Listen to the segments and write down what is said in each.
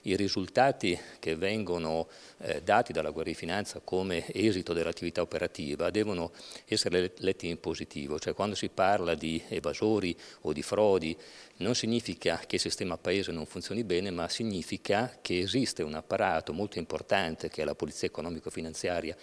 I risultati che vengono dati dalla Guardia di Finanza come esito dell'attività operativa devono essere letti in positivo, cioè quando si parla di evasori o di frodi non significa che il sistema paese non funzioni bene, ma significa che esiste un apparato molto importante che è la Polizia Economico-Finanziaria,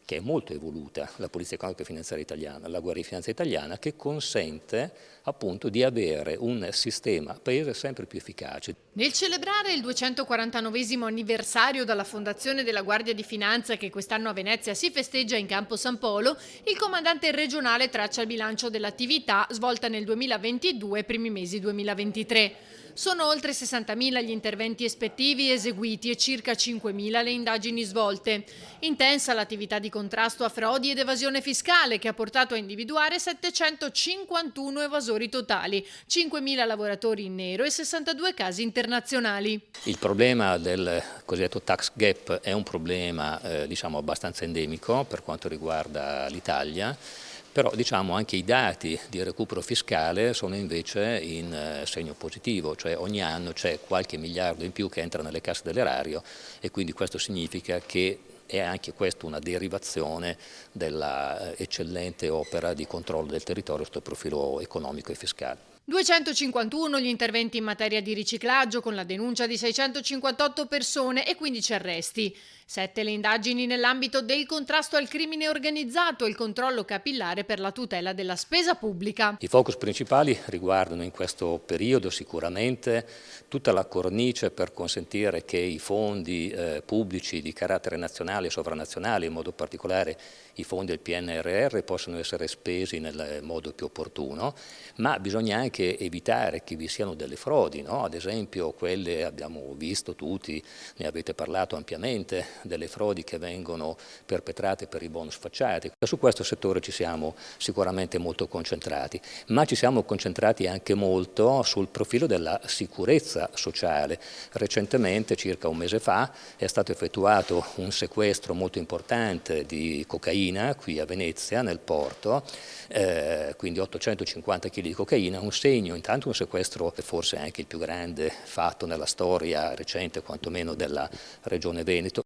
che è molto evoluta, la Polizia Economica e Finanziaria italiana, la Guardia di Finanza italiana, che consente appunto di avere un sistema paese sempre più efficace. Nel celebrare il 249esimo anniversario dalla fondazione della Guardia di Finanza, che quest'anno a Venezia si festeggia in Campo San Polo, il comandante regionale traccia il bilancio dell'attività svolta nel 2022 e primi mesi 2023. Sono oltre 60.000 gli interventi ispettivi eseguiti e circa 5.000 le indagini svolte. Intensa l'attività di contrasto a frodi ed evasione fiscale, che ha portato a individuare 751 evasori totali, 5.000 lavoratori in nero e 62 casi internazionali. Il problema del cosiddetto tax gap è un problema diciamo abbastanza endemico per quanto riguarda l'Italia. Però diciamo anche i dati di recupero fiscale sono invece in segno positivo, cioè ogni anno c'è qualche miliardo in più che entra nelle casse dell'erario e quindi questo significa che è anche questa una derivazione della eccellente opera di controllo del territorio sotto il profilo economico e fiscale. 251 gli interventi in materia di riciclaggio, con la denuncia di 658 persone e 15 arresti. 7 le indagini nell'ambito del contrasto al crimine organizzato e il controllo capillare per la tutela della spesa pubblica. I focus principali riguardano in questo periodo sicuramente tutta la cornice per consentire che i fondi pubblici di carattere nazionale e sovranazionale, in modo particolare i fondi del PNRR, possano essere spesi nel modo più opportuno, ma bisogna anche evitare che vi siano delle frodi, no? Ad esempio quelle abbiamo visto tutti, ne avete parlato ampiamente, delle frodi che vengono perpetrate per i bonus facciati. Su questo settore ci siamo sicuramente molto concentrati, ma ci siamo concentrati anche molto sul profilo della sicurezza sociale. Recentemente, circa un mese fa, è stato effettuato un sequestro molto importante di cocaina qui a Venezia, nel porto, quindi 850 kg di cocaina, un segno, intanto un sequestro forse anche il più grande fatto nella storia recente, quantomeno della Regione Veneto.